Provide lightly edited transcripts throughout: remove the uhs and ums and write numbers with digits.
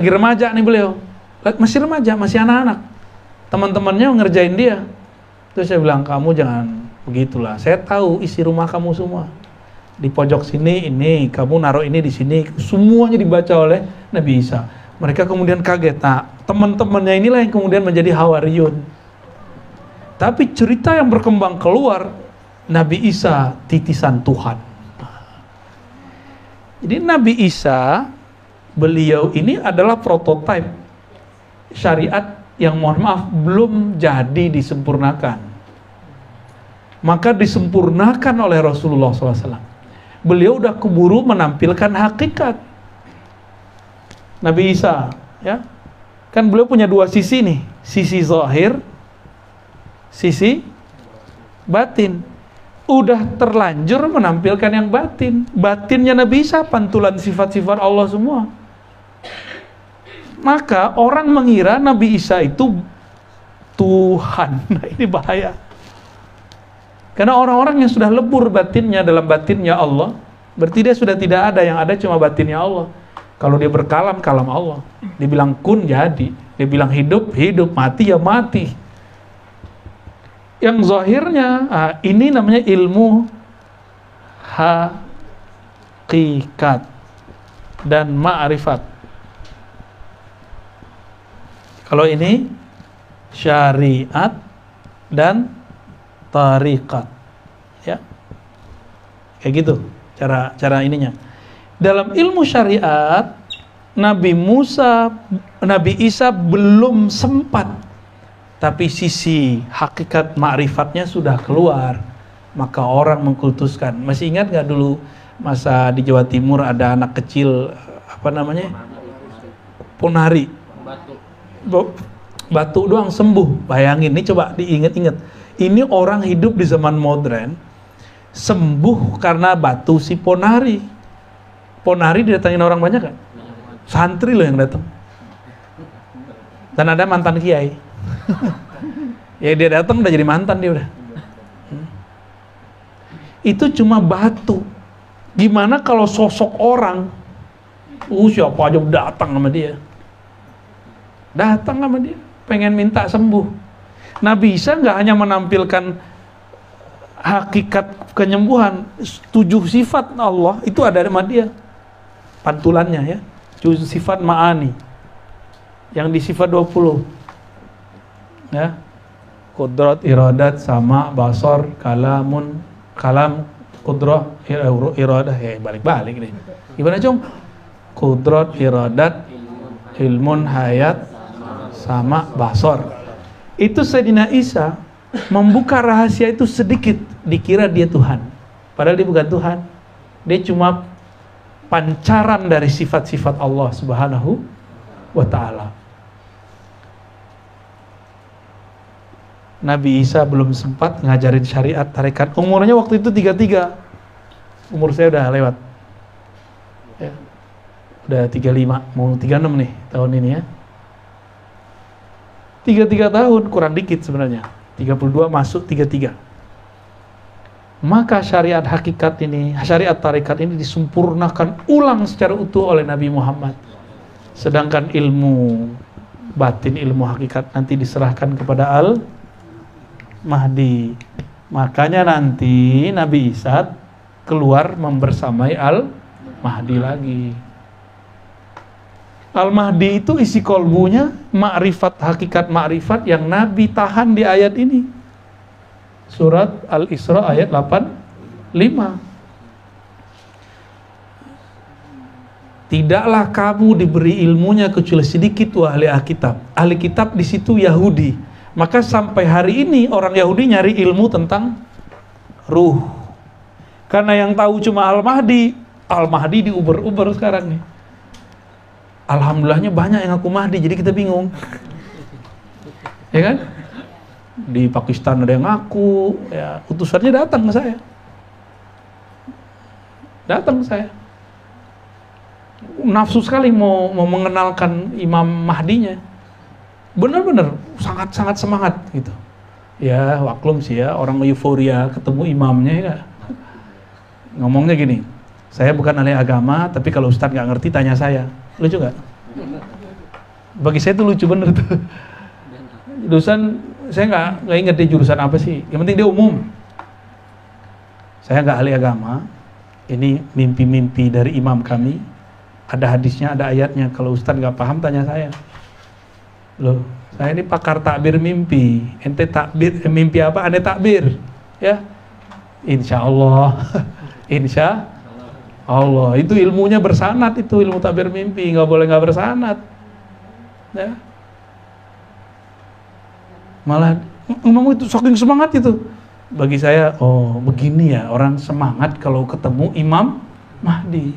Lagi remaja nih beliau, masih remaja, masih anak-anak. Teman-temannya ngerjain dia. Terus saya bilang, kamu jangan begitulah. Saya tahu isi rumah kamu semua. Di pojok sini ini, kamu naruh ini di sini. Semuanya dibaca oleh Nabi Isa. Mereka kemudian kaget. Nah, teman-temannya inilah yang kemudian menjadi Hawariyun. Tapi cerita yang berkembang keluar, Nabi Isa titisan Tuhan. Jadi Nabi Isa, beliau ini adalah prototipe syariat yang mohon maaf belum jadi disempurnakan. Maka disempurnakan oleh Rasulullah SAW. Beliau udah keburu menampilkan hakikat Nabi Isa, ya. Kan beliau punya dua sisi nih, sisi zahir, sisi batin. Udah terlanjur menampilkan yang batin. Batinnya Nabi Isa pantulan sifat-sifat Allah semua. Maka orang mengira Nabi Isa itu Tuhan. Nah, ini bahaya. Karena orang-orang yang sudah lebur batinnya dalam batinnya Allah, berarti dia sudah tidak ada, yang ada cuma batinnya Allah. Kalau dia berkalam, kalam Allah. Dia bilang kun, jadi. Dia bilang hidup, hidup. Mati, ya mati. Yang zahirnya, ini namanya ilmu hakikat dan ma'rifat. Kalau ini syariat dan tariqat, ya, kayak gitu cara ininya. Dalam ilmu syariat, Nabi Isa belum sempat, tapi sisi hakikat ma'rifatnya sudah keluar. Maka orang mengkultuskan. Masih ingat nggak dulu masa di Jawa Timur ada anak kecil apa namanya? Ponari. Batu doang sembuh. Bayangin, ini coba diingat-ingat. Ini orang hidup di zaman modern, sembuh karena batu si Ponari. Ponari didatangin orang banyak kan? Santri loh yang datang. Dan ada mantan kiai. Ya dia datang udah jadi mantan dia udah. Itu cuma batu. Gimana kalau sosok orang? Siapa aja datang sama dia. Datang sama dia, pengen minta sembuh. Nabi Isa nggak hanya menampilkan hakikat penyembuhan, 7 sifat Allah itu ada sama dia, pantulannya ya, 7 sifat ma'ani, yang di sifat 20, ya, qudrat, iradat, sama, basar, kalam, qudrah, iradah, balik-balik nih. Gimana Cung? Qudrat, iradat, ilmun, hayat, sama, basar. Itu Sayyidina Isa membuka rahasia itu sedikit, dikira dia Tuhan. Padahal dia bukan Tuhan. Dia cuma pancaran dari sifat-sifat Allah Subhanahu wa ta'ala. Nabi Isa belum sempat ngajarin syariat tarekat. Umurnya waktu itu 33. Umur saya udah lewat. Ya. Udah 35, mau 36 nih tahun ini ya. 33 tahun, kurang dikit sebenarnya. 32 masuk 33. Maka syariat hakikat ini, syariat tarekat ini disempurnakan ulang secara utuh oleh Nabi Muhammad. Sedangkan ilmu batin, ilmu hakikat nanti diserahkan kepada Al-Mahdi. Makanya nanti Nabi Isa keluar membersamai Al-Mahdi lagi. Al-Mahdi itu isi kolbunya ma'rifat, hakikat ma'rifat yang Nabi tahan di ayat ini. Surat Al-Isra ayat 85. Tidaklah kamu diberi ilmunya kecuali sedikit wahai ahli kitab. Ahli kitab di situ Yahudi. Maka sampai hari ini orang Yahudi nyari ilmu tentang ruh. Karena yang tahu cuma Al-Mahdi. Al-Mahdi diuber-uber sekarang nih. Alhamdulillahnya banyak yang ngaku Mahdi, jadi kita bingung. Ya kan? Di Pakistan ada yang ngaku, ya, utusannya datang ke saya. Datang ke saya. Nafsu sekali mau mengenalkan Imam Mahdinya. Benar-benar sangat-sangat semangat gitu. Ya, waklum sih ya, orang euforia ketemu imamnya ya. Ngomongnya gini, saya bukan ahli agama, tapi kalau Ustadz nggak ngerti tanya saya. Lucu nggak? Bagi saya itu lucu bener tuh. Jurusan saya nggak inget dia jurusan apa sih. Yang penting dia umum. Saya nggak ahli agama. Ini mimpi-mimpi dari imam kami. Ada hadisnya, ada ayatnya. Kalau Ustadz nggak paham tanya saya. Loh, saya ini pakar takbir mimpi. Ente takbir mimpi apa? Ane takbir. Ya, insya Allah. Insya Allah. Itu ilmunya bersanad, itu ilmu takbir mimpi. Nggak boleh nggak bersanad. Ya. Malah ngomong itu saking semangat itu. Bagi saya, oh begini ya orang semangat kalau ketemu Imam Mahdi.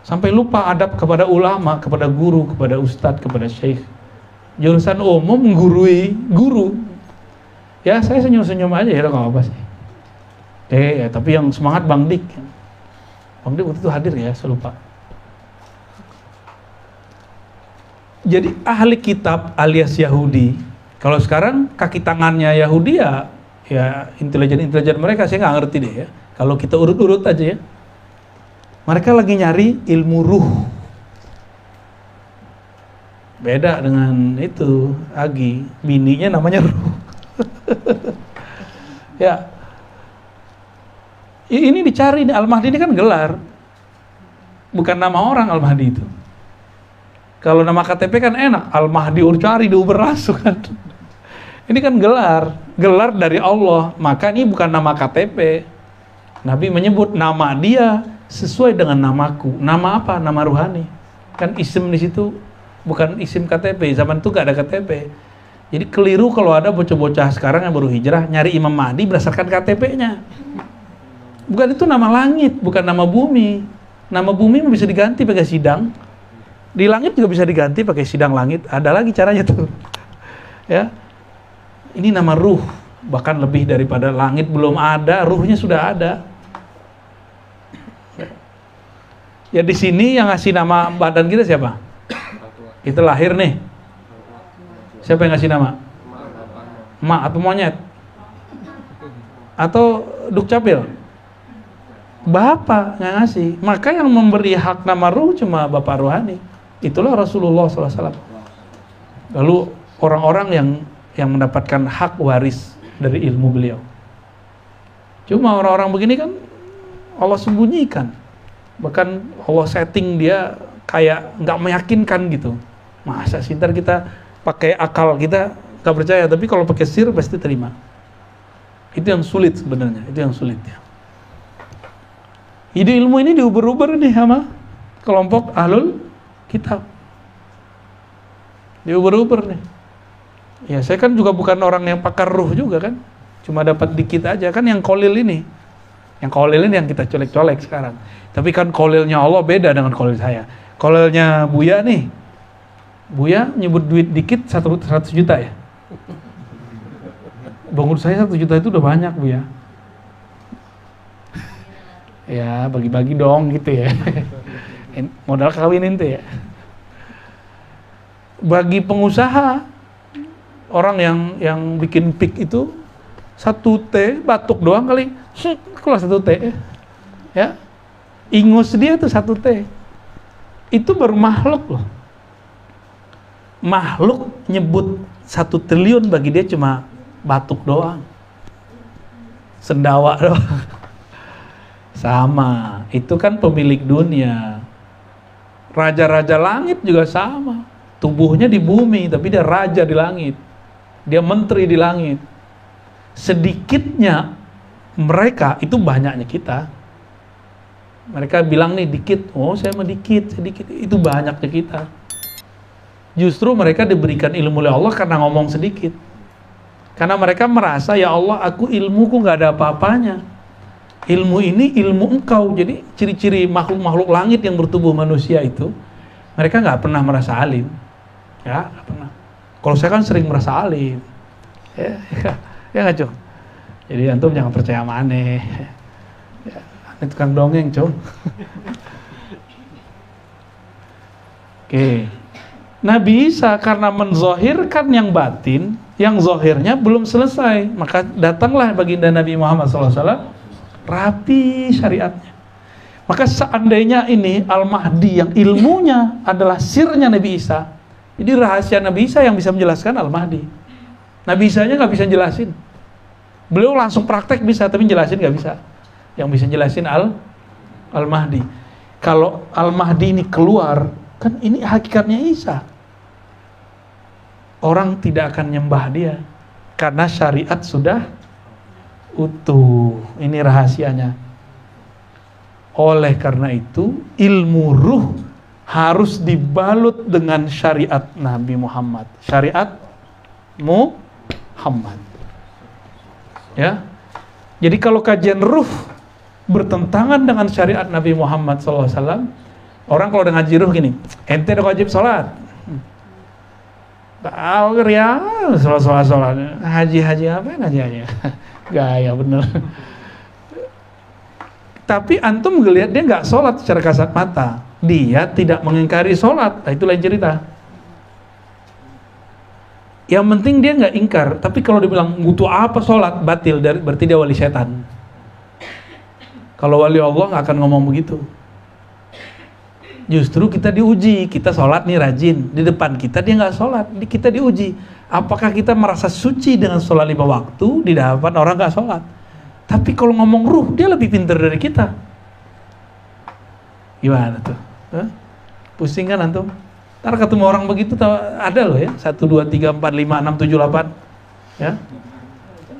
Sampai lupa adab kepada ulama, kepada guru, kepada ustadz, kepada syekh. Jurusan umum menggurui guru. Ya saya senyum-senyum aja ya, nggak apa sih. Ya, tapi yang semangat Bang Dik. Bang Dik waktu itu hadir ya, saya lupa. Jadi ahli kitab alias Yahudi. Kalau sekarang kaki tangannya Yahudi ya intelijen mereka, saya nggak ngerti deh ya. Kalau kita urut-urut aja ya. Mereka lagi nyari ilmu ruh. Beda dengan itu, Agi. Bininya namanya ruh. Ya. Ini dicari, Al-Mahdi ini kan gelar. Bukan nama orang Al-Mahdi itu. Kalau nama KTP kan enak, Al-Mahdi cari di Uber masuk kan. Ini kan gelar dari Allah. Maka ini bukan nama KTP. Nabi menyebut nama dia sesuai dengan namaku. Nama apa? Nama ruhani. Kan isim di situ bukan isim KTP. Zaman itu gak ada KTP. Jadi keliru kalau ada bocah-bocah sekarang yang baru hijrah nyari Imam Mahdi berdasarkan KTP-nya. Bukan itu nama langit, bukan nama bumi. Nama bumi bisa diganti pakai sidang. Di langit juga bisa diganti pakai sidang langit. Ada lagi caranya tuh. Ya. Ini nama ruh, bahkan lebih daripada langit belum ada, ruhnya sudah ada. Ya di sini yang ngasih nama badan kita siapa? Kita lahir nih. Siapa yang ngasih nama? Emak atau monyet? Atau dukcapil? Bapak nggak ngasih. Maka yang memberi hak nama ruh cuma Bapak Rohani. Itulah Rasulullah SAW. Lalu orang-orang yang mendapatkan hak waris dari ilmu beliau. Cuma orang-orang begini kan Allah sembunyikan. Bahkan Allah setting dia kayak nggak meyakinkan gitu. Masa sih ntar kita pakai akal kita nggak percaya, tapi kalau pakai sir pasti terima. Itu yang sulit sebenarnya, itu yang sulit ya. Ide ilmu ini diuber-uber nih sama kelompok ahlul kitab. Diuber-uber nih. Ya saya kan juga bukan orang yang pakar ruh juga kan. Cuma dapat dikit aja kan yang kolil ini. Yang kolil ini yang kita colek-colek sekarang. Tapi kan kolilnya Allah beda dengan kolil saya. Kolilnya Buya nih. Buya nyebut duit dikit 100 juta ya. Bangun saya 1 juta itu udah banyak Buya. Ya bagi-bagi dong gitu ya. Modal kawinin tuh ya. Bagi pengusaha, orang yang bikin pik itu 1 T batuk doang kali, kalau 1 T ya, ingus dia tuh 1 T, itu baru makhluk loh. Makhluk nyebut 1 triliun bagi dia cuma batuk doang, sendawa doang. Sama, itu kan pemilik dunia. Raja-raja langit juga sama, tubuhnya di bumi tapi dia raja di langit. Dia menteri di langit. Sedikitnya mereka itu banyaknya kita. Mereka bilang nih dikit, oh saya mah dikit, sedikit. Itu banyaknya kita. Justru mereka diberikan ilmu oleh Allah karena ngomong sedikit. Karena mereka merasa ya Allah, aku ilmuku nggak ada apa-apanya. Ilmu ini ilmu engkau. Jadi ciri-ciri makhluk-makhluk langit yang bertubuh manusia itu, mereka nggak pernah merasa alim. Ya, nggak pernah. Kalau saya kan sering merasa alim, ya nggak Cung? Jadi antum jangan percaya sama aneh. Ya, aneh tukang dongeng Cung. Oke. Nabi Isa karena menzohirkan yang batin, yang zohirnya belum selesai, maka datanglah baginda Nabi Muhammad SAW rapi syariatnya. Maka seandainya ini Al-Mahdi yang ilmunya adalah sirnya Nabi Isa, jadi rahasia Nabi Isa yang bisa menjelaskan Al-Mahdi. Nabi Isa-nya nggak bisa jelasin. Beliau langsung praktek bisa, tapi jelasin nggak bisa. Yang bisa jelasin Al-Mahdi. Kalau Al-Mahdi ini keluar, kan ini hakikatnya Isa. Orang tidak akan nyembah dia, karena syariat sudah utuh. Ini rahasianya. Oleh karena itu, ilmu ruh harus dibalut dengan syariat Nabi Muhammad. Syariat Muhammad. Ya. Jadi kalau kajian ruh bertentangan dengan syariat Nabi Muhammad SAW, orang kalau udah ngaji ruh gini, ente udah wajib sholat. Tahu ya, sholat. Haji apa ngaji-haji? Gaya bener. Tapi antum ngelihat dia nggak sholat secara kasat mata, dia tidak mengingkari sholat, nah, itu lain cerita. Yang penting dia nggak ingkar. Tapi kalau dibilang butuh apa sholat, batil, berarti dia wali setan. Kalau wali Allah nggak akan ngomong begitu. Justru kita diuji, kita sholat nih rajin, di depan kita dia nggak sholat, kita diuji. Apakah kita merasa suci dengan sholat 5 waktu, di depan orang nggak sholat? Tapi kalau ngomong ruh, dia lebih pintar dari kita. Gimana tuh? Pusing kan antum? Ntar ketemu orang begitu, ada loh ya, 1, 2, 3, 4, 5, 6, 7, 8. Ya.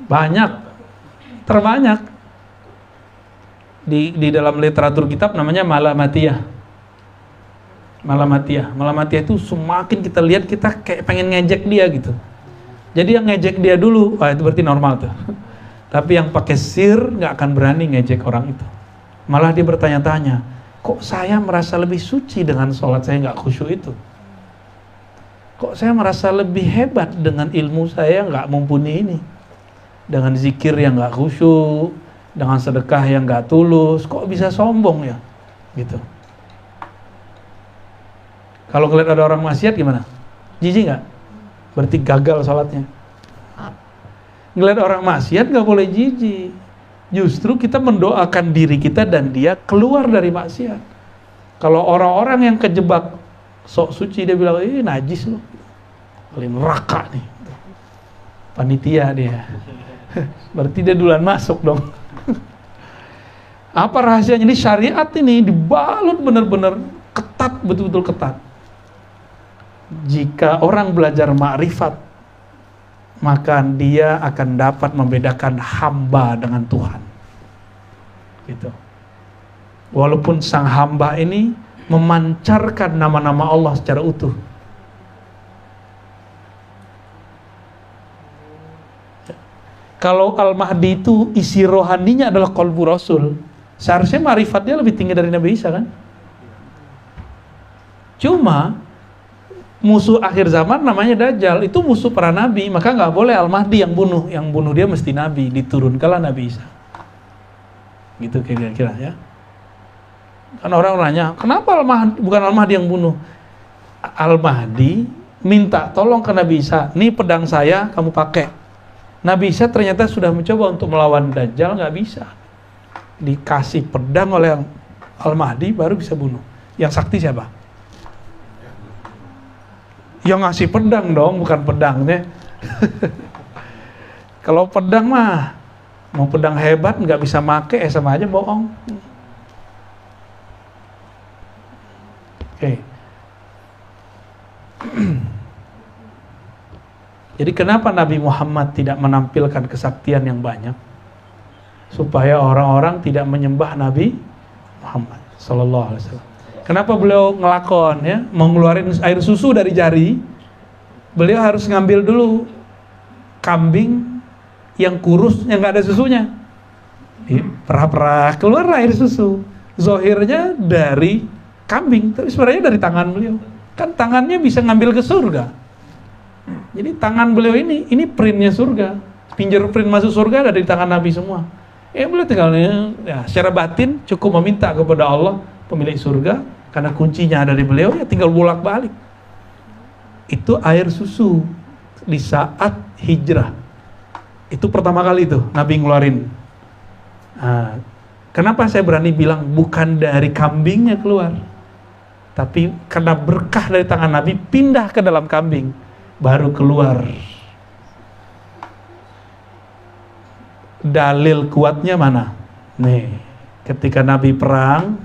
Banyak. Terbanyak. Di dalam literatur kitab namanya malamatiyah. Malamatiyah itu semakin kita lihat, kita kayak pengen ngejek dia gitu. Jadi yang ngejek dia dulu, wah itu berarti normal tuh. Tapi yang pakai sir nggak akan berani ngejek orang itu. Malah dia bertanya-tanya, kok saya merasa lebih suci dengan sholat saya nggak khusyuk itu? Kok saya merasa lebih hebat dengan ilmu saya nggak mumpuni ini? Dengan zikir yang nggak khusyuk, dengan sedekah yang nggak tulus, kok bisa sombong ya? Gitu. Kalau ngeliat ada orang maksiat gimana? Jijik nggak? Berarti gagal sholatnya. Ngeliat orang maksiat nggak boleh jijik. Justru kita mendoakan diri kita dan dia keluar dari maksiat. Kalau orang-orang yang kejebak sok suci, dia bilang, najis loh, paling neraka nih, panitia dia. Berarti dia duluan masuk dong. Apa rahasianya? Ini syariat ini dibalut benar-benar ketat, betul-betul ketat. Jika orang belajar ma'rifat, maka dia akan dapat membedakan hamba dengan Tuhan. Gitu. Walaupun sang hamba ini memancarkan nama-nama Allah secara utuh. Kalau Al-Mahdi itu isi rohaninya adalah qalbu Rasul, seharusnya ma'rifatnya lebih tinggi dari Nabi Isa kan? Cuma musuh akhir zaman namanya Dajjal, itu musuh para nabi, maka nggak boleh Al-Mahdi yang bunuh dia mesti nabi, diturunkanlah Nabi Isa. Gitu kira-kira ya. Kan orang nanya, kenapa bukan Al-Mahdi yang bunuh? Al-Mahdi minta tolong ke Nabi Isa, nih pedang saya kamu pakai. Nabi Isa ternyata sudah mencoba untuk melawan Dajjal, nggak bisa. Dikasih pedang oleh Al-Mahdi baru bisa bunuh. Yang sakti siapa? Yang ngasih pedang dong, bukan pedangnya. Kalau pedang mah, mau pedang hebat nggak bisa make, sama aja bohong. Oke. Jadi kenapa Nabi Muhammad tidak menampilkan kesaktian yang banyak? Supaya orang-orang tidak menyembah Nabi Muhammad Sallallahu Alaihi Wasallam. Kenapa beliau ngelakon ya, mau ngeluarin air susu dari jari? Beliau harus ngambil dulu kambing yang kurus, yang nggak ada susunya. Perah-perah keluar air susu. Zohirnya dari kambing, tapi sebenarnya dari tangan beliau. Kan tangannya bisa ngambil ke surga. Jadi tangan beliau ini printnya surga. Fingerprint masuk surga ada di tangan Nabi semua. Beliau tinggal ya, secara batin cukup meminta kepada Allah, pemilik surga, karena kuncinya ada di beliau, ya tinggal bolak-balik. Itu air susu di saat hijrah. Itu pertama kali itu Nabi ngeluarin. Nah, Kenapa saya berani bilang bukan dari kambingnya keluar, tapi karena berkah dari tangan Nabi pindah ke dalam kambing, baru keluar. Dalil kuatnya mana? Nih, ketika Nabi perang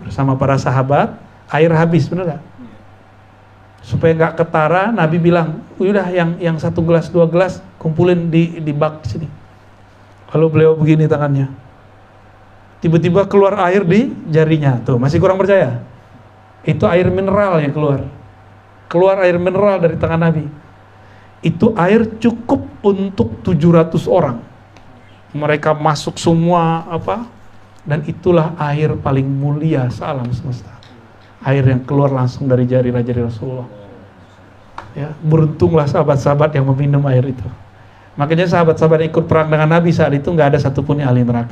bersama para sahabat, air habis, bener gak? Supaya nggak ketara, Nabi bilang, udah yang 1 gelas 2 gelas kumpulin di bak sini. Lalu beliau begini tangannya, tiba-tiba keluar air di jarinya. Tuh, masih kurang percaya? Itu air mineral yang keluar air mineral dari tangan Nabi. Itu air cukup untuk 700 orang. Mereka masuk semua dan itulah air paling mulia sealam semesta. Air yang keluar langsung dari jari-jari Rasulullah. Ya, beruntunglah sahabat-sahabat yang meminum air itu. Makanya sahabat-sahabat yang ikut perang dengan Nabi saat itu nggak ada satupun yang ahli neraka.